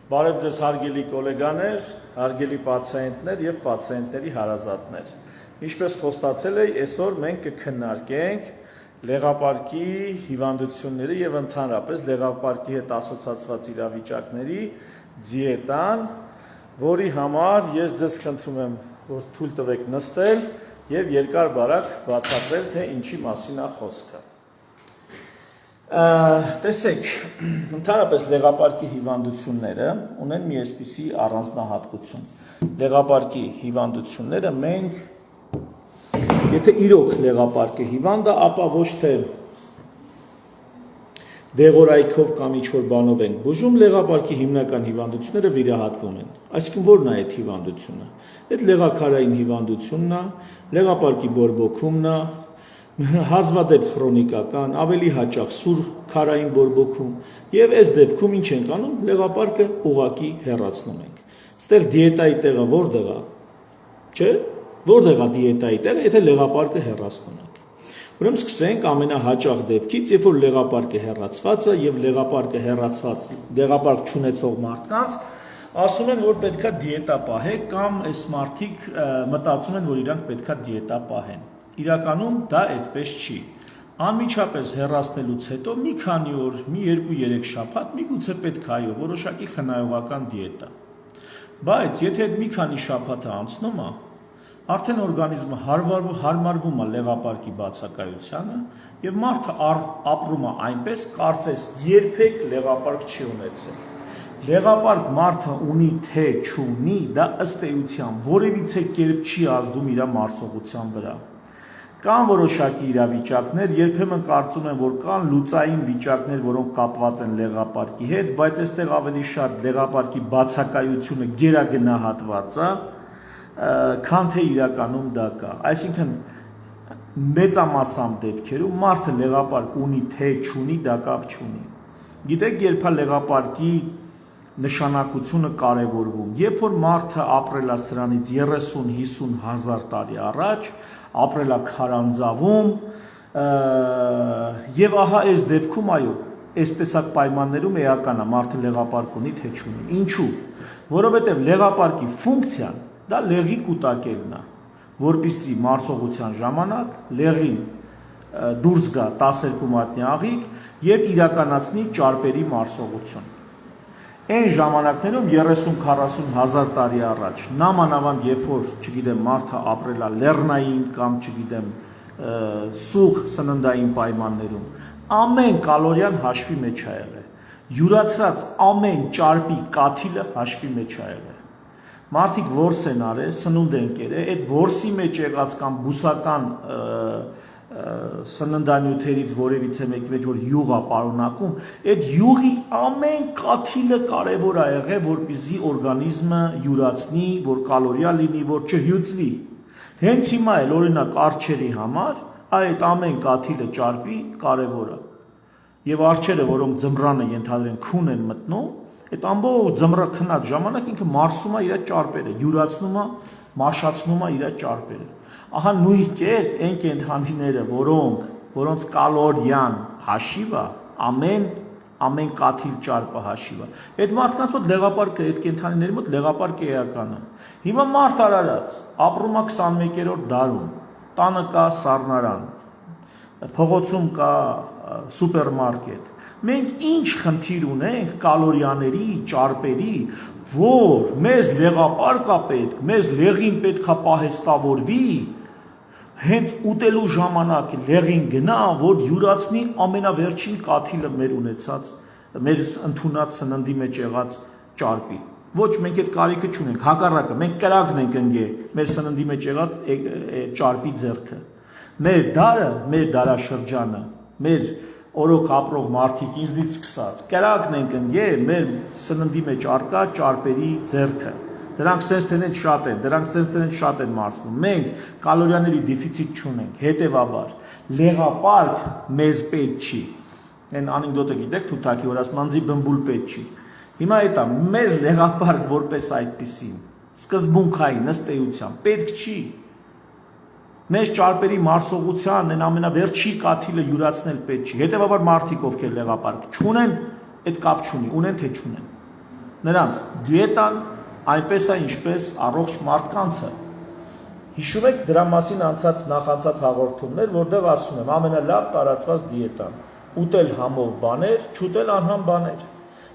Բարև ձեզ հարգելի գոլեգաներ, հարգելի պացիենտներ և պացիենտների հարազատներ։ Ինչպես խոստացել էի, այսօր մենք կքննարկենք լեղապարկի հիվանդությունների և ընդհանրապես լեղապարկի հետ ասոցացված իրավիճակների դիետան, որի համար ես ձեզ խնդրում եմ, որ թույլ տվեք նստել և երկար բարակ բացատրել, թե ինչի մասին է խոսքը։ Տեսեք, ընդհանրապես լեղապարկի հիվանդությունները ունեն մի այսպիսի առանձնահատկություն։ Լեղապարկի հիվանդությունները մենք, եթե իրոք լեղապարկը հիվանդ է, ապա ոչ թե դեղորայքով կամ ինչ-որ բանով ենք բուժում, լեղապարկի հիմնական հիվանդությունները վիրահատվում են։ Այսինքն ո՞րն է այդ հիվանդությունը։ Այդ լեղաքարային հիվանդությունն է, լեղապարկի բորբոքումն է, հազվադեպ քրոնիկական, ավելի հաճախ սուր քարային բորբոքում և այս դեպքում ինչ ենք անում, լեղապարկը ուղղակի հեռացնում ենք։ Ստեղ դիետայի տեղը որտեղ է, չէ՞, որտեղ է դիետայի տեղը, եթե լեղապարկը հեռացնում ենք։ Ուրեմն սկսենք ամենահաճախ դեպքից, երբ որ լեղապարկը հեռացված է և լեղապարկը հեռացված, լեղապարկ չունեցող մարդկանց ասում են, որ պետքա դիետա պահեք կամ այս մարդիկ մտածում են, որ իրանք պետքա դիետա պահեն։ Իրականում դա այդպես չի։ Անմիջապես հեռացնելուց հետո մի քանի օր, մի 2-3 շաբաթ, միգուցե պետք է այո, որոշակի խնայողական դիետա։ Բայց եթե այդ մի քանի շաբաթը անցնում է, արդեն օրգանիզմը հարմարվում է լեղապարկի բացակայությանը և մարդը ապրում է այնպես, կարծես երբեք լեղապարկ չի ունեցել։ Լեղապարկ մարդը ունի թե չունի, դա ըստ էության որևիցե կերպ չի ազդում իր մարսողության վրա։ Կան որոշակի իրավիճակներ, երբեմն կարծում եմ, որ կան լուծային վիճակներ, որոնք կապված են լեղապարկի հետ, բայց այստեղ ավելի շատ լեղապարկի բացակայությունը գերագնահատված է, քան թե իրականում դա կա։ Այսինքն մեծամասամբ դեպքերում մարդը լեղապարկ ունի թե չունի, դա կապ չունի։ Գիտեք, երբ է լեղապարկի նշանակությունը կարևորվում, երբ որ մարդը ապրել է սրանից 30-50 հազար տարի առաջ, ապրել է քարանձավում և ահա այս դեպքում այո, այս տեսակ պայմաններում էական է մարդը լեղապարկ ունի թե չունի։ Ինչու՞։ Որովհետև լեղապարկի ֆունկցիան դա լեղի կուտակելն է, որպեսզի մարսողության ժամանակ լեղին դուրս գա 12 մատնի աղիք և իրականացնի ճարպերի մարսողություն։ Այն ժամանակներում 30-40 հազար տարի առաջ, նամանավանդ երբ որ, չգիտեմ, մարդը ապրել է լեռնային կամ, չգիտեմ, սուղ սննդային պայմաններում, ամեն կալորիան հաշվի մեջ է եղել, յուրացրած ամեն ճարպի կաթիլը հաշվի մեջ է եղել։ Մարդիկ որս են արել, սնունդ են կերել, այդ որսի մեջ եղած կամ բուսական սննդանյութերից որևիցե մեկի մեջ որ յուղ է պարունակում, այդ յուղի ամեն կաթիլը կարևոր է եղել, որպեսզի օրգանիզմը յուրացնի, որ կալորիա լինի, որ չհյուծվի։ Հենց հիմա էլ օրինակ արջերի համար այդ ամեն կաթիլը ճարպի կարևոր է։ Եվ արջերը, որոնք ձմռանը ենթադրեն քուն են մտնում, այդ ամբողջ ձմռը քնած ժամանակ ինքը մարսում է իր ճարպերը, յուրացնում է, մաշացնում է իր ճարպերը։ Ահա նույն կերպ այն կենդանիները, որոնց կալորիան հաշիվ է, ամեն կաթիլ ճարպը հաշիվ է։ Այդ մարդկանց մոտ լեղապարկը, այդ կենդանիների մոտ լեղապարկը էական է։ Հիմա մարդ արարած, ապրում է 21-րդ դարում, տանը կա սառնարան, փողոցում կա սուպերմարկետ։ Մենք ինչ խնդիր ունենք կալորիաների, ճարպերի, որ մեզ լեղապարկ է պետք, մեզ լեղին պետք է պահեստավորվի, հենց ուտելու ժամանակ լեղին գնա, որ յուրացնի ամենավերջին կաթիլը մեր ունեցած, մեր ընդունած սննդի մեջ եղած ճարպի։ Ոչ, մենք այդ կարիքը չունենք, հակառակը, մենք կրակն ենք ընկել մեր սննդի մեջ եղած ճարպի ձեռքը։ Մեր դարը, մեր դարաշրջանը, մեր օրոք ապրող մարդիկ ինձնից սկսած, կրակն ենք ընկել մեր սննդի մեջ առկա ճարպերի ձեռքը։ Դրանք սենս շատ են մարսվում։ Մենք կալորիաների դեֆիցիտ չունենք, հետևաբար լեղապարկ մեզ պետք չի։ Այն անեկդոտը գիտեք, Թութակի, որ ասում անձի բմբուլ պետք չի։ Հիմա այդ է, մեզ լեղապարկ որպես այդպիսին, սկզբունքային ըստ էության պետք չի։ Մեզ ճարպերի մարսողության այն ամենավերջի կաթիլը յուրացնել պետք չի։ Հետևաբար մարդիկ, ովքեր լեղապարկ չունեն, այդ կապ չունի, ունեն թե չունեն։ նրանց դիետան այնպես է ինչպես առողջ մարդկանցը։ Հիշում եք դրա մասին նախանցած հաղորդումներ, որտեղ ասում եմ ամենալավ տարածված դիետան ուտել համով բաներ, չուտել անհամ բաներ։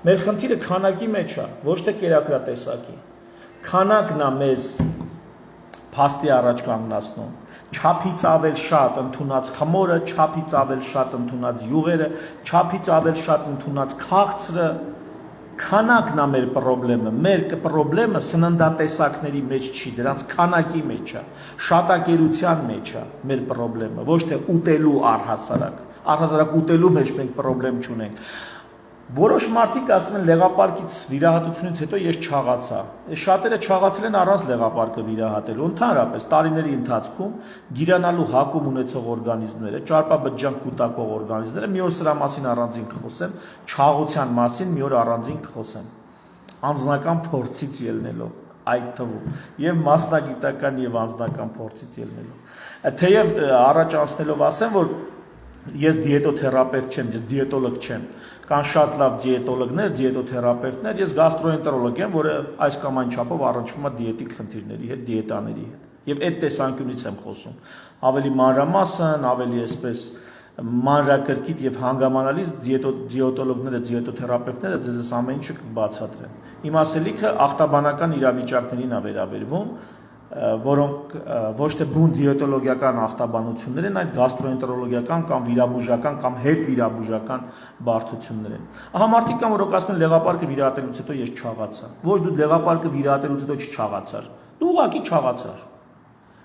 Մեր խնդիրը քանակի մեջ է, ոչ թե կերակրատեսակի։ Քանակն է մեզ փաստի առաջ կանգնացնում։ Չափից ավել շատ ընդունած խմորը, չափից ավել շատ ընդունած յուղերը, չափից ավել շատ ընդունած քաղցրը, քանակն է մեր խնդրեմը։ Մեր խնդրեմը սննդատեսակների մեջ չի, դրանց քանակի մեջ է, շատակերության մեջ է մեր խնդրեմը, ոչ թե ուտելու առհասարակ։ Առհասարակ ուտելու մեջ մենք խնդրեմ չունենք։ Որոշ մարդիկ ասում են լեղապարկից վիրահատությունից հետո ես չաղացա։ Շատերը չաղացել են առանց լեղապարկը վիրահատելու։ Ընդհանրապես տարիների ընթացքում գիրանալու հակում ունեցող օրգանիզմները, ճարպաբջջան կուտակող օրգանիզմները, մի օր սրա մասին առանձին կխոսեմ, չաղության մասին մի օր առանձին կխոսեմ։ Անձնական փորձից ելնելով այդ թվում եւ մասնագիտական եւ անձնական փորձից ելնելով։ Թեև առաջ անցնելով ասեմ, որ ես դիետոթերապևտ չեմ, ես դիետոլոգ չեմ։ Կան շատ լավ դիետոլոգներ, դիետոթերապևտներ, ես գաստրոենտերոլոգ եմ, որը այս կամ այն չափով առնչվում է դիետիկ խնդիրների հետ, դիետաների հետ։ Եվ այդ տեսանկյունից եմ խոսում։ Ավելի մանրամասն, ավելի այսպես մանրակրկիտ եւ հանգամանալից դիետոլոգները, դիետոթերապևտները ձեզ ամեն ինչը կբացատրեն։ Իմ ասելիքը ախտաբանական իրավիճակներին է վերաբերվում, որոնք ոչ թե բուն դիետոլոգիական ախտաբանություններ են, այլ գաստրոենտերոլոգիական կամ վիրաբուժական կամ հետվիրաբուժական բարդություններ են։ Ահա մարդիկ կան, որոնք ասում են լեղապարկը վիրահատելուց հետո ես չաղացա։ Ոչ, դու լեղապարկը վիրահատելուց հետո չչաղացար։ Դու ուղղակի չաղացար։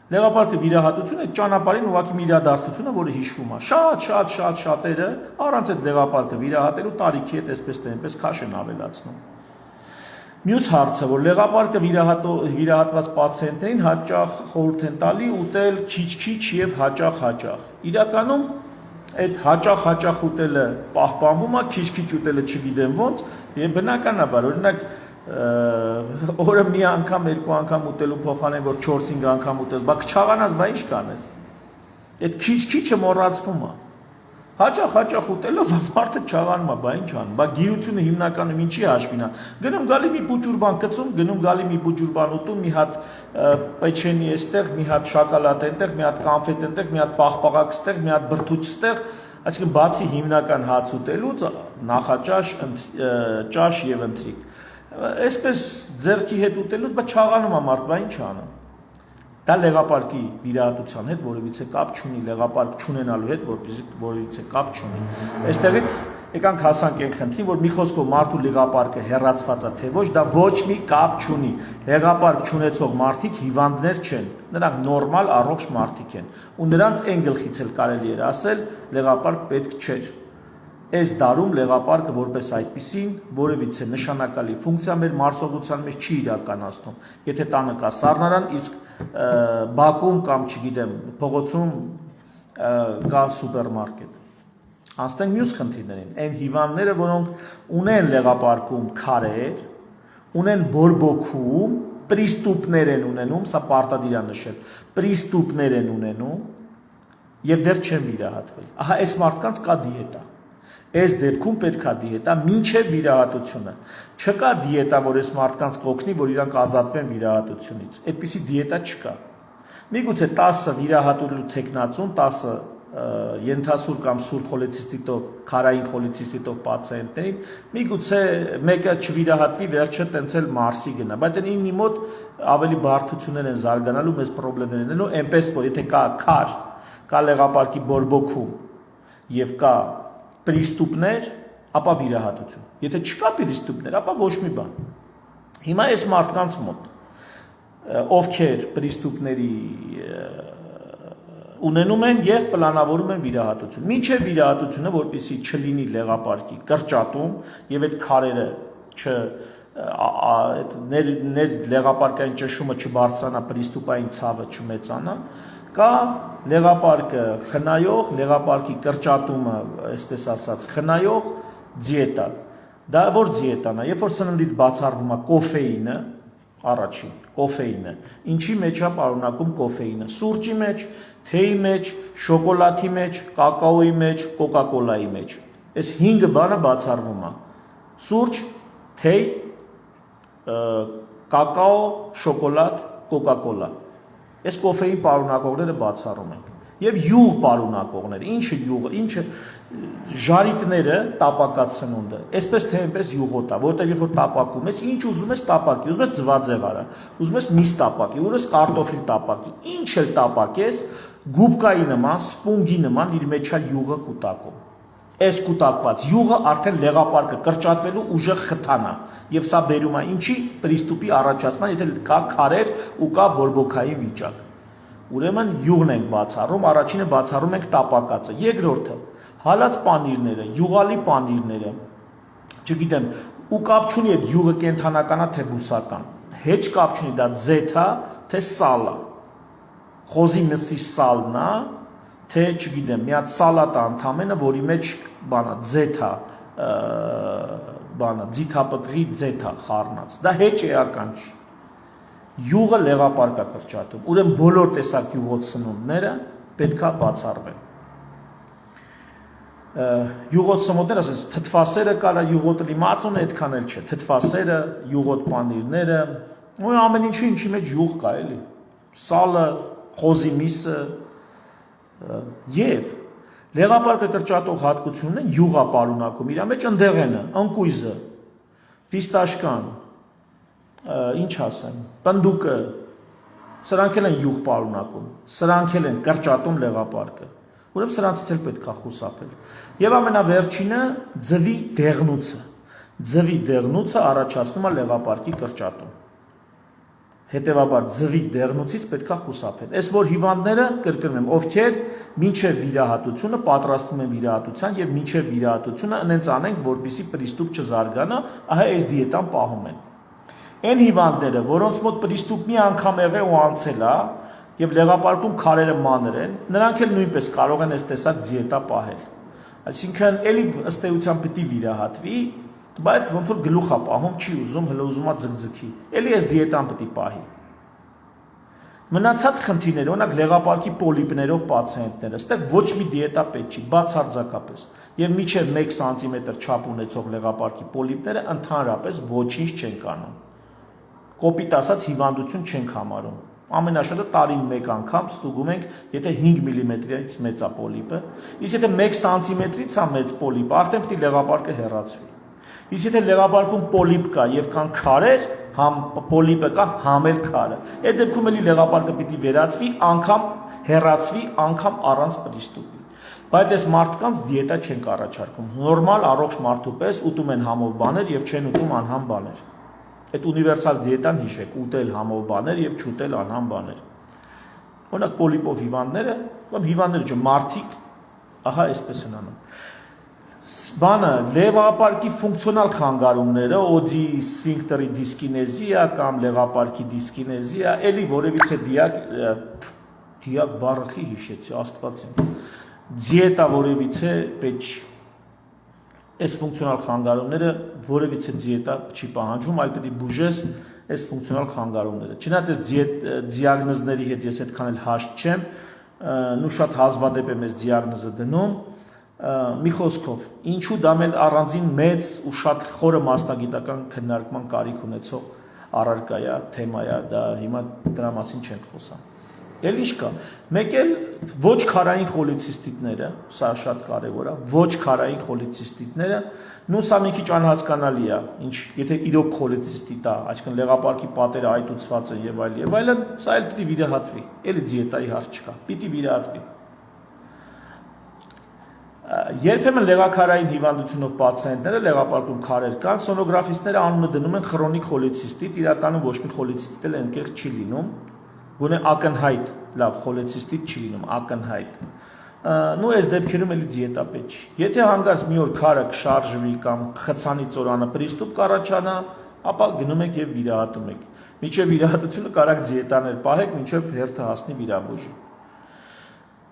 Լեղապարկը վիրահատությունը այդ ճանապարհին ուղղակի մի իրադարձություն է, որը հիշվում է։ Շատերը առանց այդ լեղապարկը վիրահատելու տարիքի հետ այսպես թե այնպես քաշ են ավելացնում։ Մյուս հարցը, որ լեղապարկը վիրահատված պացիենտներին հաճախ խորհուրդ են տալի ուտել քիչ-քիչ եւ հաճախ։ Իրականում այդ հաճախ ուտելը պահպանվում է, քիչ-քիչ ուտելը չգիտեմ ոնց, եւ բնականաբար, օրինակ օրը մի անգամ, երկու անգամ ուտելու փոխարեն որ 4-5 անգամ ուտես, բա կչաղանաս, բա ինչ կանես։ Այդ քիչ-քիչը մոռացվում է։ Հաճախ ուտելով մարդը չաղանում է, բա ինչ անում։ Բա գիրությունը հիմնականում ինչի հաշվին է։ Գնում գալի մի փուճուր բան կծում, գնում գալի մի փուճուր բան ուտում, մի հատ պեչենի էստեղ, մի հատ շոկոլադ այնտեղ, մի հատ կոնֆետ այնտեղ, մի հատ պաղպաղակ ստեղ, մի հատ բրդուճ ստեղ, այսինքն բացի հիմնական հաց ուտելուց նախաճաշ, ճաշ եւ ընթրիք։ Այսպես ձեռքի հետ ուտելուց, բա չաղանում է մարդ, բա ինչ անում։ Դա լեղապարկի վիրահատության հետ որևիցե կապ չունի, լեղապարկ չունենալու հետ որևիցե կապ չունի։ Այստեղից եկանք հասանք այն խնդրին, որ մի խոսքով մարդու լեղապարկը հեռացված է, թե ոչ, դա ոչ մի կապ չունի։ Լեղապարկ չունեցող մարդիկ հիվանդներ չեն, նրանք նորմալ առողջ մարդիկ են։ Ու նրանց այն գլխից էլ կարելի էր ասել, լեղապարկ պետք չէր։ Այս դարում լեղապարկը որպես այդպիսին որևիցե նշանակալի ֆունկցիա մեր մարսողության մեջ չի իրականացնում։ Եթե տանը կա սառնարան, իսկ բակում կամ չգիտեմ, փողոցում կա սուպերմարկետ։ Անցնենք մյուս խնդիրներին։ Այն հիվանդները, որոնք ունեն լեղապարկում քարեր, ունեն բորբոքում, պրիստուպներ են ունենում, սա պարտադիր է նշել, պրիստուպներ են ունենում եւ դեռ չեն վիրահատվել։ Ահա այս մարդկանց կա դիետա։ Այս դեպքում պետք է դիետա մինչև վիրահատությունը։ Չկա դիետա, որ այս մարդկանց կօգնի, որ իրանք ազատվեն վիրահատությունից։ Այդպիսի դիետա չկա։ Միգուցե 10 վիրահատելու տեխնացուն, 10 ենթասուր կամ սուր խոլեցիստիտով, քարային խոլեցիստիտով պացիենտներին, միգուցե մեկը չվիրահատվի, վերջը տենցել մարսի գնա, բայց ինի մոտ ավելի բարդություններ են զարգանալու, մեծ խնդիրներ են լինելու, այնպես որ եթե կա քար, կա լեղապարկի բորբոքում եւ կա պրիստուպներ, ապա վիրահատություն։ Եթե չկա պրիստուպներ, ապա ոչ մի բան։ Հիմա այս մարդկանց մոտ, ովքեր պրիստուպների ունենում են եւ պլանավորում են վիրահատություն։ Մինչեւ վիրահատությունը, որպեսզի չլինի լեղապարկի կրճատում եւ այդ քարերը լեղապարկային ճնշումը չբարձրանա, պրիստուպային ցավը չմեծանա, կա լեղապարկը խնայող, լեղապարկի կրճատումը, այսպես ասած, խնայող դիետա։ Դա որ դիետան է, երբ որ սննդից բացառվում է կոֆեինը, առաջին կոֆեինը, ինչի մեջ է պարունակում կոֆեինը, սուրճի մեջ, թեյի մեջ, շոկոլադի մեջ, կակաոյի մեջ, կոկա-կոլայի մեջ։ Այս 5 բանը բացառվում է։ Սուրճ, թեյ, կակաո, շոկոլադ, կոկա-կոլա։ Այս կոֆեին պարունակողները բացառում ենք։ Եվ յուղ պարունակողները, ինչը ժարիտները տապակած սնունդը, այսպես թե այնպես յուղոտ է, որտեղ երբ որ տապակում ես, ինչ ուզում ես տապակի, ուզում ես ձվածեղարա, ուզում ես միս տապակի, ուզում ես կարտոֆիլ տապակի, ինչ էլ տապակես, գուբկայի նման, սպունգի նման իր մեջ է յուղը կուտակում։ Այս կուտակված յուղը արդեն լեղապարկը կրճատվելու ուժը խթանա, եւ սա բերում է ինչի պրիստուպի առաջացման, եթե կա քարեր ու կա բորբոքայի վիճակ։ Ուրեմն յուղն ենք բացառում, առաջինը բացառում ենք տապակածը, երկրորդը հալած պանիրները, յուղալի պանիրները, չգիտեմ, ու կապ չունի այդ յուղը կենդանական է թե բուսական, հեչ կապ չունի դա ձեթ է թե սալ է, խոզի մսի սալն է, թե չգիտեմ, մի հատ սալատ է ընդամենը, որի մեջ բանա ձեթ է, բանա ձիթապտղի ձեթ է խառնած, դա հեչ էական չի։ Յուղը լեղապարկ է կրճատում, ուրեմն բոլոր տեսակ յուղոտ սնունդները պետք է բացառվեն։ Յուղոտ սնունդները, ասես թթվասերը կարա յուղոտ լիմացուն այդքան էլ չէ, թթվասերը, յուղոտ պանիրները, ու ամեն ինչի մեջ յուղ կա էլի, սալը, խոզի միսը, եւ լեղապարկը կրճատող հատկությունն է յուղ է պարունակում, իր մեջ ընդեղենը, ընկույզը, ֆիստաշկան, ինչ ասեմ, պնդուկը, սրանք էլ են յուղ պարունակում, սրանք էլ են կրճատում լեղապարկը, ուրեմն սրանցից էլ պետք է խուսափել։ Եվ ամենավերջինը ձվի դեղնուցը, ձվի դեղնուցը առաջացնում է լեղապարկի կրճատում։ Հետևաբար ձվի դեղնուցից պետք է խուսափել։ Այս որ հիվանդները, կրկնում եմ, ովքեր մինչև վիրահատությունը պատրաստվում են վիրահատության եւ մինչև վիրահատությունը ընենց անենք, որպեսզի պրիստուպ չզարգանա, ահա այս դիետան պահում են։ Այն հիվանդները, որոնց մոտ պրիստուպ մի անգամ եղել ու անցել է եւ լեղապարկում քարերը մանր են, նրանք էլ նույնպես կարող են այս տեսակ դիետա պահել։ Այսինքն էլի ըստ էության պիտի վիրահատվի, բայց ոնց որ գլուխ է պահում, չի ուզում, հələ ուզում է ձգձգի։ Էլի այս դիետան պիտի պահի։ Մնացած խնդիրները, օրինակ լեղապարկի պոլիպներով պացիենտները, այստեղ ոչ մի դիետա պետք չի, բացարձակապես։ Եվ մինչև 1 սանտիմետր չափ ունեցող լեղապարկի պոլիպները ընդհանրապես ոչինչ չեն կանում։ Կոպիտ ասած հիվանդություն չենք համարում։ Ամենաշատը տարին 1 անգամ ստուգում ենք, եթե 5 մմ-ից մեծ է պոլիպը, իսկ եթե 1 սանտիմետրից է մեծ պոլիպը, արդեն պիտի լեղապարկը հեռացվի։ Իսկ եթե լեղապարկում պոլիպ կա եւ կան քարեր, համ պոլիպը կա, համ էլ քարը։ Այդ դեպքում էլի լեղապարկը պիտի վերացվի, անգամ հեռացվի, անգամ առանց պրիստուպի։ Բայց այս մարդկանց դիետա չենք առաջարկում։ Նորմալ առողջ մարդու պես ուտում են համով բաներ եւ չեն ուտում անհամ բաներ։ Այդ ունիվերսալ դիետան հիշեք, ուտել համով բաներ եւ չուտել անհամ բաներ։ Օրինակ պոլիպով հիվանդները, կամ հիվանդները չէ, մարդիկ, ահա այսպես են անում։ Բանը լեղապարկի ֆունկցիոնալ խանգարումները, օդի սֆինկտերի դիսկինեզիա կամ լեղապարկի դիսկինեզիա, էլի որևիցե դիակ բառը հիշեցի, Աստված իմ։ Դիետա որևիցե պետք չի։ Այս ֆունկցիոնալ խանգարումները որևիցե դիետա չի պահանջում, այլ պետք է բուժես այս ֆունկցիոնալ խանգարումները։ Չնայած այս դիագնոզների հետ ես այդքան էլ հաշտ չեմ, ու շատ հազվադեպ եմ այս դիագնոզը դնում, մի խոսքով, ինչու դա մեծ առանձին մեծ ու շատ խորը մասնագիտական քննարկման կարիք ունեցող առարկա է, թեմա է, դա հիմա դրա մասին չենք խոսա։ Էլ ինչ կա, մեկ էլ ոչ քարային խոլիցիստիտները, սա շատ կարևոր է, ոչ քարային խոլիցիստիտները, նու սա մի քիչ անհասկանալի է, ինչ, եթե իրոք խոլիցիստիտ է, այսինքն լեղապարկի պատերը այտուցված են եւ այլն, սա էլ պիտի վիրահատվի, էլի դիետայի հարց չկա, պիտի վիրահատվի։ Երբեմն լեղաքարային հիվանդությունով պացիենտները լեղապարկում քարեր կան, սոնոգրաֆիստները անունը դնում են քրոնիկ խոլիցիստիտ, իրականում ոչ մի խոլիցիստիտ էլ ընկել չի լինում, գոնե ակնհայտ, լավ, խոլիցիստիտ չի լինում, ակնհայտ։ Նու այս դեպքերում էլի դիետա պետք չի։ Եթե հանկարծ մի օր քարը կշարժվի կամ խցանի ծորանը պրիստուպ կառաջանա, ապա գնում եք եւ վիրահատում եք։ Մինչեւ վիրահատությունը կարաք դիետաներ պահեք, մինչեւ հերթը հասնի վիրաբույժի։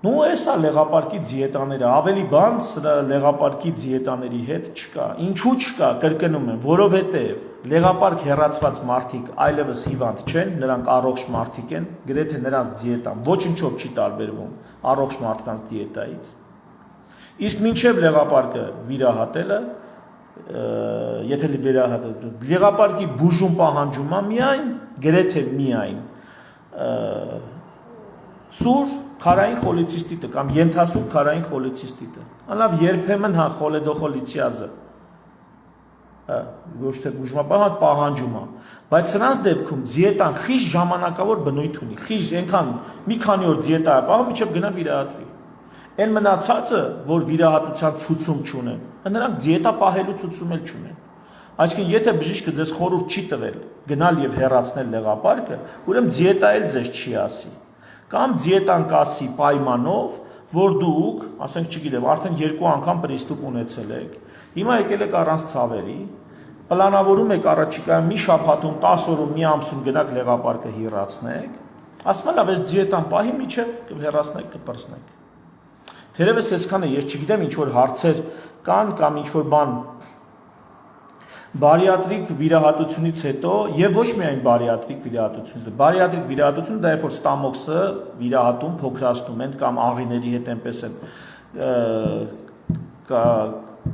Նու էսա լեղապարկի դիետաները, ավելի բան լեղապարկի դիետաների հետ չկա։ Ինչու չկա, կրկնում եմ, որովհետև լեղապարկ հեռացված մարդիկ այլևս հիվանդ չեն, նրանք առողջ մարդիկ են, գրեթե նրանց դիետան ոչինչով չի տարբերվում առողջ մարդկանց դիետայից։ Իսկ մինչև լեղապարկը վիրահատելը, եթե լեղապարկի բուժում պահանջում է միայն, գրեթե միայն սուր քարային խոլիցիստիտը կամ ենթասուր քարային խոլիցիստիտը։ Անլավ երբեմն հա խոլեդոխոլիցիազը ոչ թե բուժում պահանջում է, բայց սրանց դեպքում դիետան խիստ ժամանակավոր բնույթ ունի, խիստ այնքան մի քանի օր դիետա է պահում, մինչև գնա վիրահատվի։ Այն մնացածը, որ վիրահատության ցուցում չունեն, նրանք դիետա պահելու ցուցում էլ չունեն։ Այսինքն, եթե բժիշկը ձեզ խորհուրդ չի տվել գնալ եւ հեռացնել լեղապարկը, ուրեմն դիետա էլ ձեզ չի ասի։ Կամ դիետան կասի պայմանով, որ դուք, ասենք, չգիտեմ, արդեն 2 անգամ պրիստուպ ունեցել եք, հիմա եկել եք առանց ցավերի, պլանավորում եք առաջիկայում մի շաբաթում, 10 օրում, մի ամսում գնաք լեղապարկը հեռացնեք, ասում են, ավես դիետան պահի միջև կհեռացնեք, կպրսնեք։ Թերևս այսքանը, ես չգիտեմ, ինչ որ հարցեր կան կամ ինչ որ բան բարիատրիկ վիրահատությունից հետո եւ ոչ միայն բարիատրիկ վիրահատությունից, բարիատրիկ վիրահատությունը դա երբ որ ստամոքսը վիրահատում, փոքրացնում են կամ աղիների հետ այնպես են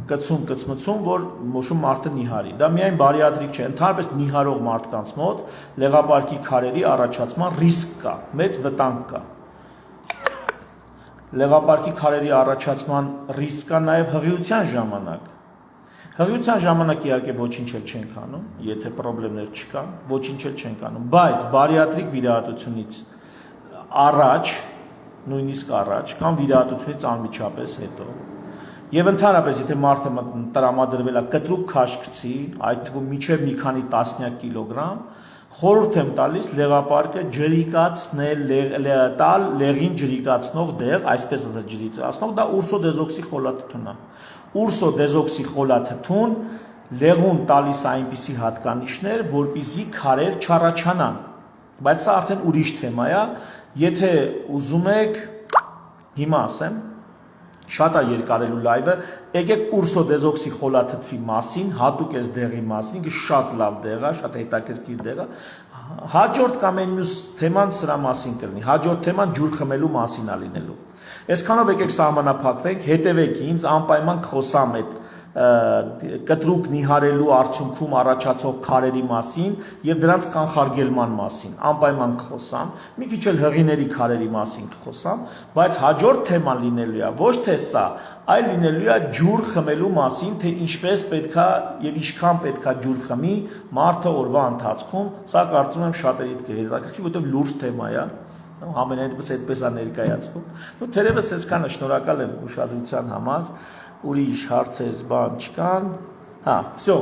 կծմծում, որ մոշում մարդը նիհարի։ Դա միայն բարիատրիկ չէ, ընդհանրապես նիհարող մարդկանց մոտ լեղապարկի քարերի առաջացման ռիսկ կա, մեծ վտանգ կա։ Լեղապարկի քարերի առաջացման ռիսկ կա նաև հղիության ժամանակ։ Հղիության ժամանակ իհարկե ոչինչ էլ չենք անում, եթե խնդիրներ չկան, ոչինչ էլ չենք անում, բայց բարիատրիկ վիրահատությունից առաջ, նույնիսկ առաջ, կամ վիրահատությունից անմիջապես հետո։ Եվ ընդհանրապես, եթե մարդը տրամադրվել է կտրուկ քաշքցի, այդ թվում միջև մի քանի տասնյակ կիլոգրամ, խորհուրդ եմ տալիս լեղապարկը ջրիկացնել, տալ լեղին ջրիկացնող դեղ, այսպես ասած ջրիկացնող, դա ուրսոդեզոքսի խոլաթթուն է։ Ուրսոդեզոքսի խոլաթթուն լեղուն տալիս այնպիսի հատկանիշներ, որպեսզի քարեր չառաջանան։ Բայց սա արդեն ուրիշ թեմա է, եթե ուզում եք, հիմա ասեմ, շատ է երկարելու լայվը, եկեք ուրսոդեզոքսի խոլաթթվի մասին, հատուկ այս դեղի մասին, ինքը շատ լավ դեղ է, շատ հետաքրքիր դեղ է։ Հաջորդ կամ այն մյուս թեման սրա մասին կլինի, հաջորդ թեման ջուր խմելու մասին է լինելու։ Այսքանով եկեք սահմանափակվենք, հետևեք ինձ, անպայման կխոսամ այդ կտրուկ նիհարելու արդյունքում առաջացող քարերի մասին եւ դրանց կանխարգելման մասին, անպայման կխոսամ, մի քիչ էլ հղիների քարերի մասին կխոսամ, բայց հաջորդ թեման լինելու է ոչ թե սա, այլ լինելու է ջուր խմելու մասին, թե ինչպես պետքա եւ ինչքան պետքա ջուր խմի մարդը օրվա ընթացքում, սա կարծում եմ շատերիդ կհետաքրքրի, որովհետեւ լուրջ թեմա է, ամենայնպես այդպես է ներկայացվում։ Ու թերևս այսքանը, շնորհակալ եմ ուշադրության համար, ուրիշ հարցեր բան չկան, հա, վсё,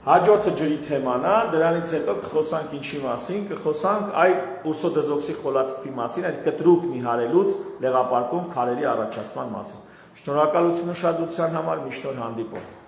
հաջորդը ջրի թեման է, դրանից հետո կխոսանք ինչի մասին, կխոսանք այդ ուրսոդեզոքսի խոլաթթվի մասին, այդ կտրուկ նիհարելուց լեղապարկում քարերի առաջացման մասին։ Շնորհակալություն ուշադրության համար, միշտ օր հանդիպում։